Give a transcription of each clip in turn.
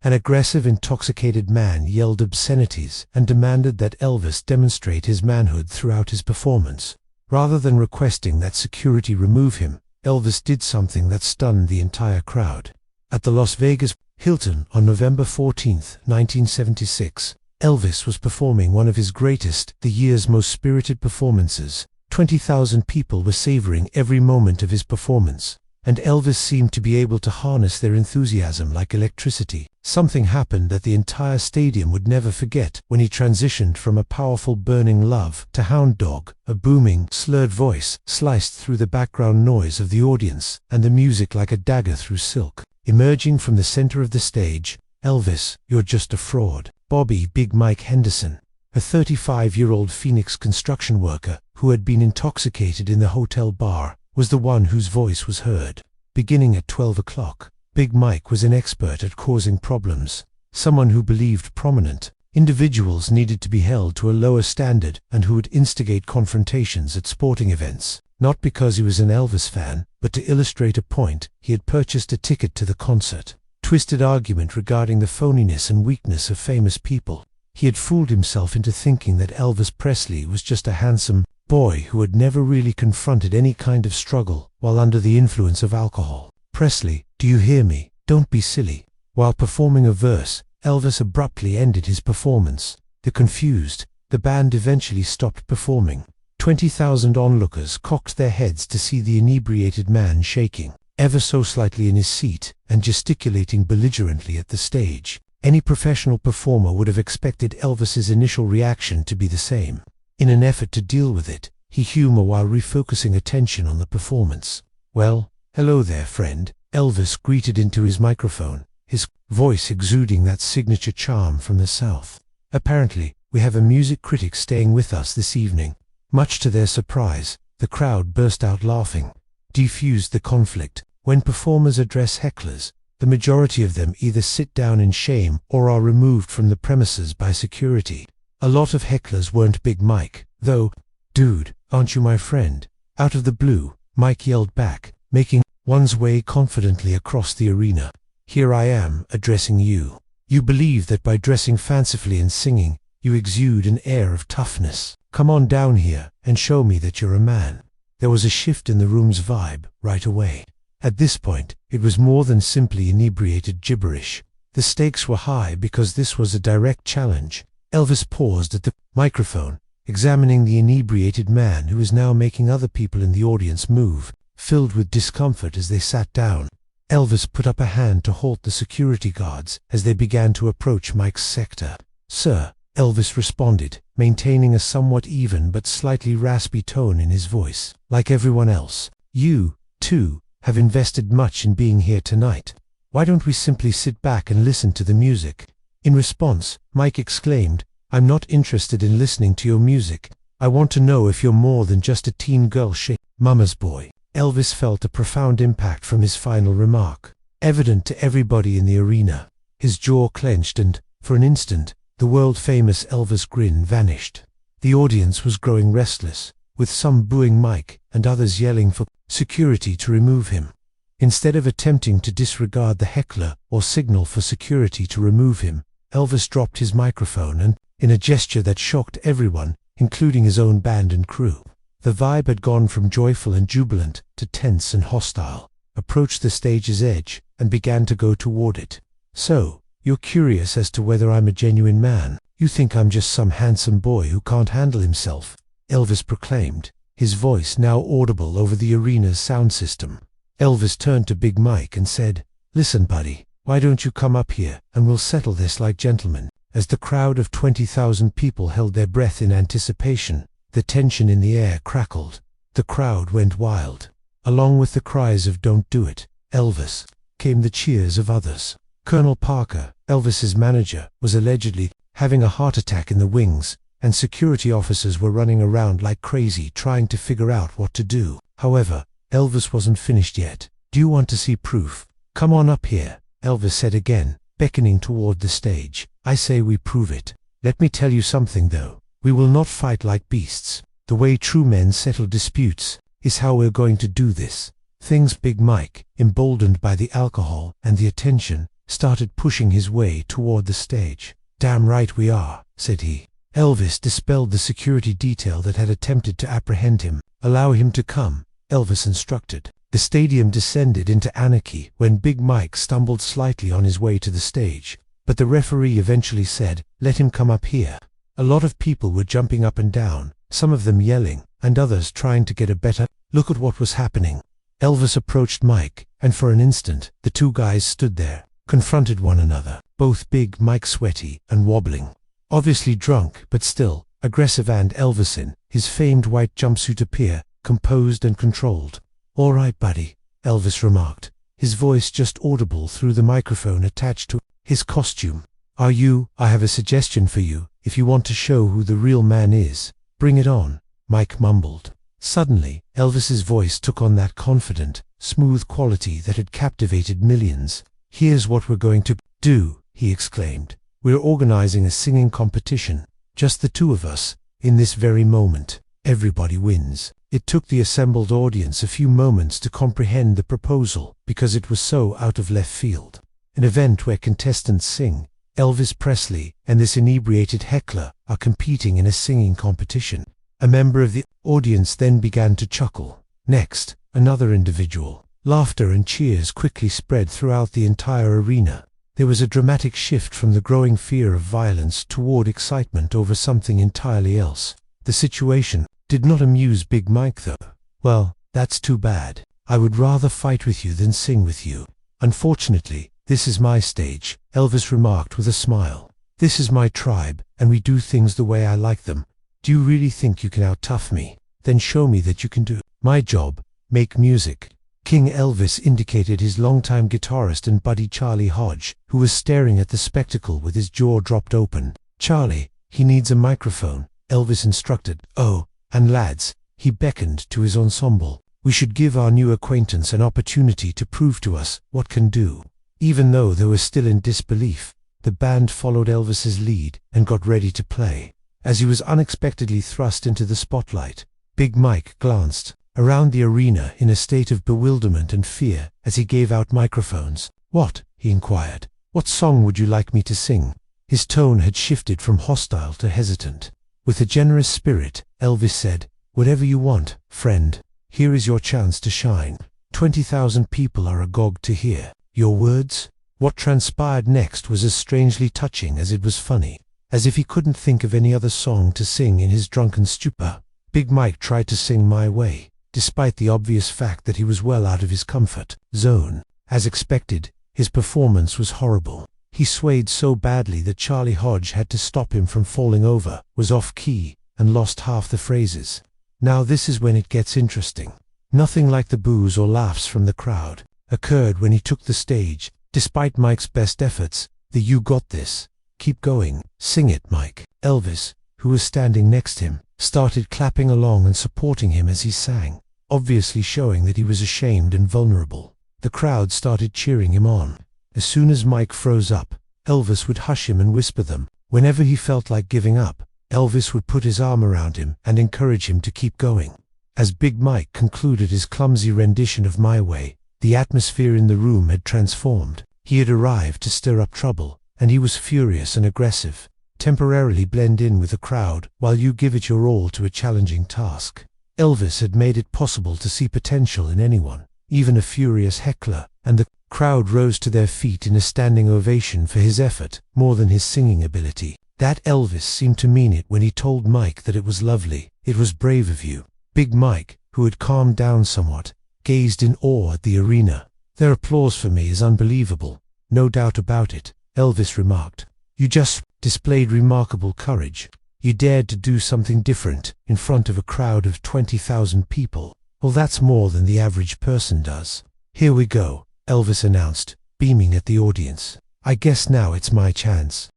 An aggressive, intoxicated man yelled obscenities and demanded that Elvis demonstrate his manhood throughout his performance. Rather than requesting that security remove him, Elvis did something that stunned the entire crowd. At the Las Vegas Hilton on November 14, 1976, Elvis was performing one of his greatest, the year's most spirited performances. 20,000 people were savoring every moment of his performance, and Elvis seemed to be able to harness their enthusiasm like electricity. Something happened that the entire stadium would never forget when he transitioned from a powerful burning love to Hound Dog. A booming, slurred voice sliced through the background noise of the audience and the music like a dagger through silk. Emerging from the center of the stage, "Elvis, you're just a fraud." Bobby "Big Mike" Henderson, a 35-year-old Phoenix construction worker who had been intoxicated in the hotel bar, was the one whose voice was heard. Beginning at 12 o'clock, Big Mike was an expert at causing problems, someone who believed prominent individuals needed to be held to a lower standard and who would instigate confrontations at sporting events. Not because he was an Elvis fan, but to illustrate a point, he had purchased a ticket to the concert. Twisted argument regarding the phoniness and weakness of famous people. He had fooled himself into thinking that Elvis Presley was just a handsome boy who had never really confronted any kind of struggle while under the influence of alcohol. "Presley, do you hear me? Don't be silly." While performing a verse, Elvis abruptly ended his performance. Confused, the band eventually stopped performing. 20,000 onlookers cocked their heads to see the inebriated man shaking ever so slightly in his seat and gesticulating belligerently at the stage. Any professional performer would have expected Elvis's initial reaction to be the same. In an effort to deal with it, he humored while refocusing attention on the performance. "Well, hello there, friend," Elvis greeted into his microphone, his voice exuding that signature charm from the South. "Apparently, we have a music critic staying with us this evening." Much to their surprise, the crowd burst out laughing. Defused the conflict. When performers address hecklers, the majority of them either sit down in shame or are removed from the premises by security. A lot of hecklers weren't Big Mike, though. "Dude, aren't you my friend?" Out of the blue, Mike yelled back, making one's way confidently across the arena. "Here I am, addressing you. You believe that by dressing fancifully and singing, you exude an air of toughness. Come on down here and show me that you're a man." There was a shift in the room's vibe right away. At this point, it was more than simply inebriated gibberish. The stakes were high because this was a direct challenge. Elvis paused at the microphone, examining the inebriated man who was now making other people in the audience move, filled with discomfort as they sat down. Elvis put up a hand to halt the security guards as they began to approach Mike's sector. "Sir," Elvis responded, maintaining a somewhat even but slightly raspy tone in his voice. "Like everyone else, you, too, have invested much in being here tonight. Why don't we simply sit back and listen to the music?" In response, Mike exclaimed, "I'm not interested in listening to your music. I want to know if you're more than just a teen girl mama's boy." Elvis felt a profound impact from his final remark, evident to everybody in the arena. His jaw clenched and, for an instant, the world-famous Elvis grin vanished. The audience was growing restless, with some booing Mike and others yelling for security to remove him. Instead of attempting to disregard the heckler or signal for security to remove him, Elvis dropped his microphone and, in a gesture that shocked everyone, including his own band and crew, the vibe had gone from joyful and jubilant to tense and hostile, approached the stage's edge and began to go toward it. "So, you're curious as to whether I'm a genuine man? You think I'm just some handsome boy who can't handle himself," Elvis proclaimed, his voice now audible over the arena's sound system. Elvis turned to Big Mike and said, "Listen, buddy, why don't you come up here and we'll settle this like gentlemen?" As the crowd of 20,000 people held their breath in anticipation, the tension in the air crackled. The crowd went wild. Along with the cries of "Don't do it, Elvis," came the cheers of others. Colonel Parker, Elvis's manager, was allegedly having a heart attack in the wings, and security officers were running around like crazy trying to figure out what to do. However, Elvis wasn't finished yet. "Do you want to see proof? Come on up here," Elvis said again, beckoning toward the stage. "I say we prove it. Let me tell you something though. We will not fight like beasts. The way true men settle disputes is how we're going to do this." Things Big Mike, emboldened by the alcohol and the attention, started pushing his way toward the stage. "Damn right we are," said he. Elvis dispelled the security detail that had attempted to apprehend him. "Allow him to come," Elvis instructed. The stadium descended into anarchy when Big Mike stumbled slightly on his way to the stage, but the referee eventually said, "Let him come up here." A lot of people were jumping up and down, some of them yelling, and others trying to get a better look at what was happening. Elvis approached Mike, and for an instant, the two guys stood there, confronted one another, both Big Mike sweaty and wobbling. Obviously drunk, but still aggressive, and Elvis in his famed white jumpsuit appear composed and controlled. "All right, buddy," Elvis remarked, his voice just audible through the microphone attached to his costume. "I have a suggestion for you. If you want to show who the real man is, bring it on," Mike mumbled. Suddenly, Elvis's voice took on that confident, smooth quality that had captivated millions. "Here's what we're going to do," he exclaimed. "We're organizing a singing competition. Just the two of us, in this very moment. Everybody wins." It took the assembled audience a few moments to comprehend the proposal, because it was so out of left field. An event where contestants sing, Elvis Presley and this inebriated heckler are competing in a singing competition. A member of the audience then began to chuckle. Next, another individual. Laughter and cheers quickly spread throughout the entire arena. There was a dramatic shift from the growing fear of violence toward excitement over something entirely else. The situation did not amuse Big Mike though. "Well, that's too bad. I would rather fight with you than sing with you. Unfortunately, this is my stage," Elvis remarked with a smile. "This is my tribe, and we do things the way I like them. Do you really think you can out-tough me? Then show me that you can do my job, make music." King Elvis indicated his longtime guitarist and buddy Charlie Hodge, who was staring at the spectacle with his jaw dropped open. "Charlie, he needs a microphone," Elvis instructed. "Oh, and lads," he beckoned to his ensemble, "we should give our new acquaintance an opportunity to prove to us what can do." Even though they were still in disbelief, the band followed Elvis's lead and got ready to play. As he was unexpectedly thrust into the spotlight, Big Mike glanced around the arena in a state of bewilderment and fear as he gave out microphones. "What?" he inquired. "What song would you like me to sing?" His tone had shifted from hostile to hesitant. With a generous spirit, Elvis said, "Whatever you want, friend. Here is your chance to shine. 20,000 people are agog to hear your words." What transpired next was as strangely touching as it was funny. As if he couldn't think of any other song to sing in his drunken stupor, Big Mike tried to sing "My Way," despite the obvious fact that he was well out of his comfort zone. As expected, his performance was horrible. He swayed so badly that Charlie Hodge had to stop him from falling over, was off key, and lost half the phrases. Now this is when it gets interesting. Nothing like the boos or laughs from the crowd occurred when he took the stage. Despite Mike's best efforts, the "You got this. Keep going. Sing it, Mike." Elvis, who was standing next to him, started clapping along and supporting him as he sang, obviously showing that he was ashamed and vulnerable. The crowd started cheering him on. As soon as Mike froze up, Elvis would hush him and whisper them. Whenever he felt like giving up, Elvis would put his arm around him and encourage him to keep going. As Big Mike concluded his clumsy rendition of "My Way," the atmosphere in the room had transformed. He had arrived to stir up trouble, and he was furious and aggressive. Temporarily blend in with the crowd while you give it your all to a challenging task. Elvis had made it possible to see potential in anyone, even a furious heckler, and the crowd rose to their feet in a standing ovation for his effort more than his singing ability. That Elvis seemed to mean it when he told Mike that it was lovely. "It was brave of you." Big Mike, who had calmed down somewhat, gazed in awe at the arena. "Their applause for me is unbelievable. No doubt about it," Elvis remarked. "You just displayed remarkable courage. You dared to do something different in front of a crowd of 20,000 people. Well, that's more than the average person does." "Here we go," Elvis announced, beaming at the audience. "I guess now it's my chance."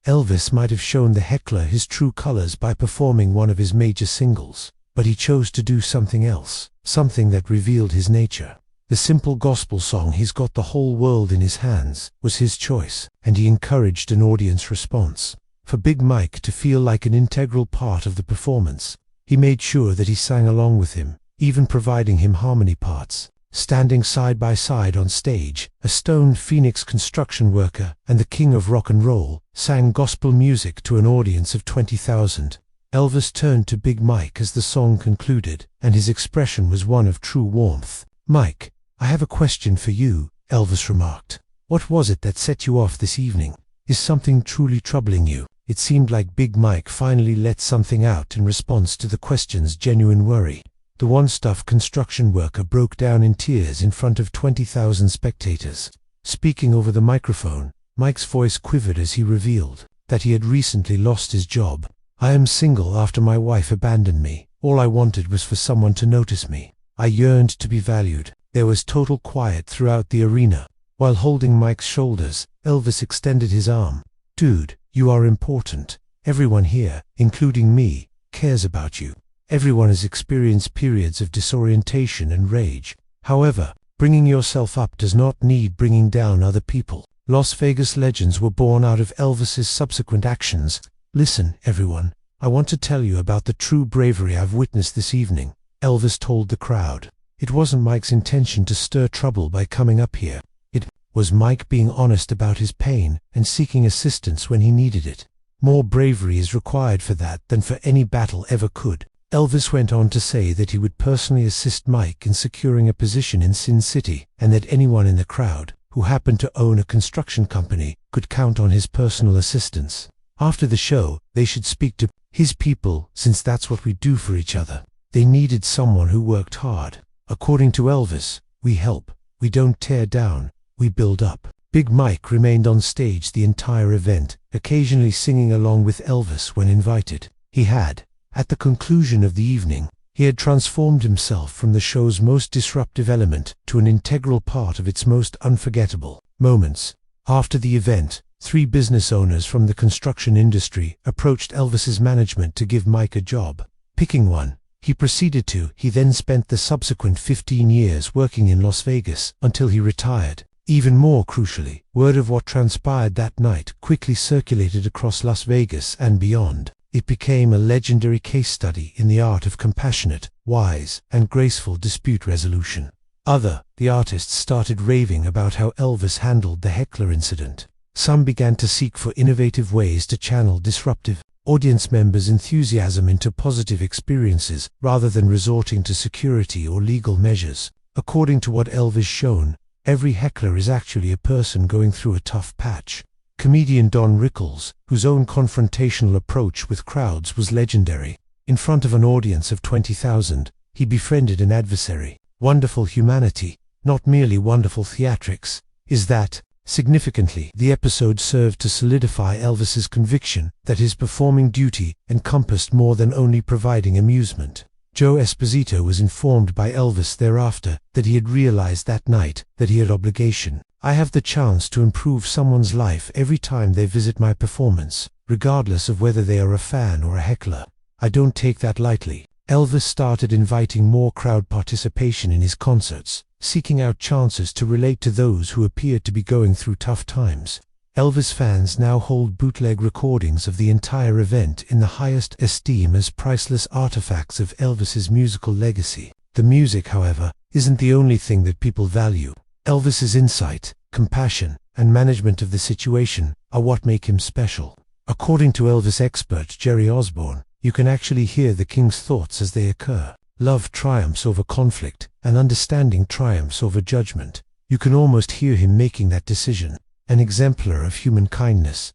Elvis might have shown the heckler his true colors by performing one of his major singles, but he chose to do something else, something that revealed his nature. The simple gospel song "He's Got the Whole World in His Hands" was his choice, and he encouraged an audience response. For Big Mike to feel like an integral part of the performance, he made sure that he sang along with him, even providing him harmony parts. standing side by side on stage, a stoned Phoenix construction worker and the king of rock and roll sang gospel music to an audience of 20,000. Elvis turned to Big Mike as the song concluded, and his expression was one of true warmth. "Mike, I have a question for you," Elvis remarked. "What was it that set you off this evening? Is something truly troubling you?" It seemed like Big Mike finally let something out in response to the question's genuine worry. The one-stuff construction worker broke down in tears in front of 20,000 spectators. Speaking over the microphone, Mike's voice quivered as he revealed that he had recently lost his job. "I am single after my wife abandoned me. All I wanted was for someone to notice me. I yearned to be valued." There was total quiet throughout the arena. While holding Mike's shoulders, Elvis extended his arm. "Dude, you are important. Everyone here, including me, cares about you. Everyone has experienced periods of disorientation and rage. However, bringing yourself up does not need bringing down other people." Las Vegas legends were born out of Elvis's subsequent actions. "Listen, everyone, I want to tell you about the true bravery I've witnessed this evening," Elvis told the crowd. It wasn't Mike's intention to stir trouble by coming up here. It was Mike being honest about his pain and seeking assistance when he needed it. More bravery is required for that than for any battle ever could. Elvis went on to say that he would personally assist Mike in securing a position in Sin City, and that anyone in the crowd who happened to own a construction company could count on his personal assistance. After the show, they should speak to his people, since that's what we do for each other. They needed someone who worked hard. According to Elvis, "We help. We don't tear down. We build up." Big Mike remained on stage the entire event, occasionally singing along with Elvis when invited. At the conclusion of the evening, he had transformed himself from the show's most disruptive element to an integral part of its most unforgettable moments. After the event, 3 business owners from the construction industry approached Elvis's management to give Mike a job. Picking one, he then spent the subsequent 15 years working in Las Vegas until he retired. Even more crucially, word of what transpired that night quickly circulated across Las Vegas and beyond. It became a legendary case study in the art of compassionate, wise, and graceful dispute resolution. The artists started raving about how Elvis handled the heckler incident. Some began to seek for innovative ways to channel disruptive audience members' enthusiasm into positive experiences rather than resorting to security or legal measures. According to what Elvis shown, every heckler is actually a person going through a tough patch. Comedian Don Rickles, whose own confrontational approach with crowds was legendary. In front of an audience of 20,000, he befriended an adversary. Wonderful humanity, not merely wonderful theatrics. Significantly, the episode served to solidify Elvis's conviction that his performing duty encompassed more than only providing amusement. Joe Esposito was informed by Elvis thereafter that he had realized that night that he had obligation. "I have the chance to improve someone's life every time they visit my performance, regardless of whether they are a fan or a heckler. I don't take that lightly." Elvis started inviting more crowd participation in his concerts, seeking out chances to relate to those who appeared to be going through tough times. Elvis fans now hold bootleg recordings of the entire event in the highest esteem as priceless artifacts of Elvis's musical legacy. The music, however, isn't the only thing that people value. Elvis's insight, compassion, and management of the situation are what make him special. According to Elvis expert Jerry Osborne, you can actually hear the king's thoughts as they occur. Love triumphs over conflict, and understanding triumphs over judgment. You can almost hear him making that decision. An exemplar of human kindness.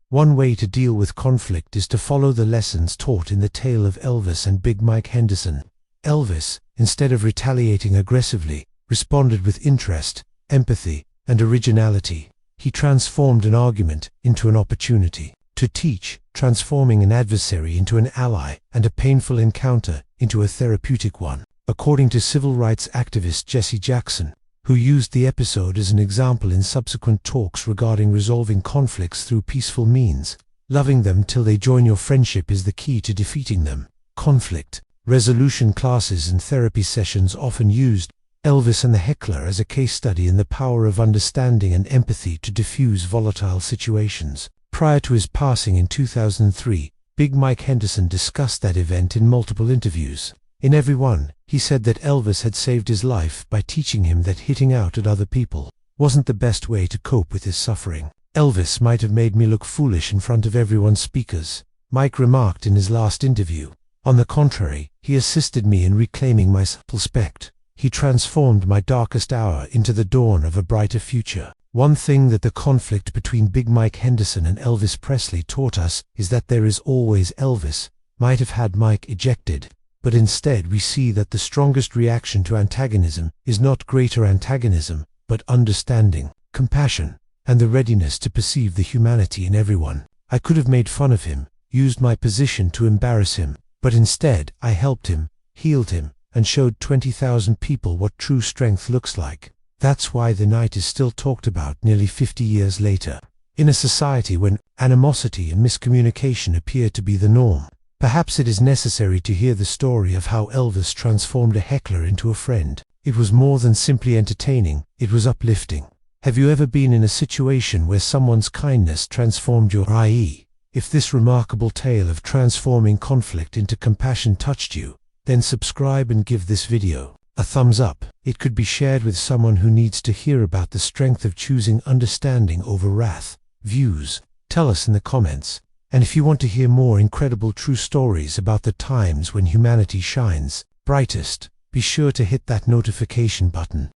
One way to deal with conflict is to follow the lessons taught in the tale of Elvis and Big Mike Henderson. Elvis, instead of retaliating aggressively, responded with interest, empathy, and originality. He transformed an argument into an opportunity to teach, transforming an adversary into an ally and a painful encounter into a therapeutic one. According to civil rights activist Jesse Jackson, who used the episode as an example in subsequent talks regarding resolving conflicts through peaceful means, loving them till they join your friendship is the key to defeating them. Conflict resolution classes and therapy sessions often used Elvis and the heckler as a case study in the power of understanding and empathy to diffuse volatile situations. Prior to his passing in 2003, Big Mike Henderson discussed that event in multiple interviews. In every one, he said that Elvis had saved his life by teaching him that hitting out at other people wasn't the best way to cope with his suffering. Elvis might have made me look foolish in front of everyone's speakers, Mike remarked in his last interview. On the contrary, he assisted me in reclaiming my self-respect. He transformed my darkest hour into the dawn of a brighter future. One thing that the conflict between Big Mike Henderson and Elvis Presley taught us is that there is always Elvis might have had Mike ejected, but instead we see that the strongest reaction to antagonism is not greater antagonism, but understanding, compassion, and the readiness to perceive the humanity in everyone. I could have made fun of him, used my position to embarrass him, but instead I helped him, healed him, and showed 20,000 people what true strength looks like. That's why the night is still talked about nearly 50 years later. In a society when animosity and miscommunication appear to be the norm, perhaps it is necessary to hear the story of how Elvis transformed a heckler into a friend. It was more than simply entertaining, it was uplifting. Have you ever been in a situation where someone's kindness transformed your i.e., if this remarkable tale of transforming conflict into compassion touched you, then subscribe and give this video a thumbs up. It could be shared with someone who needs to hear about the strength of choosing understanding over wrath. Views? Tell us in the comments. And if you want to hear more incredible true stories about the times when humanity shines brightest, be sure to hit that notification button.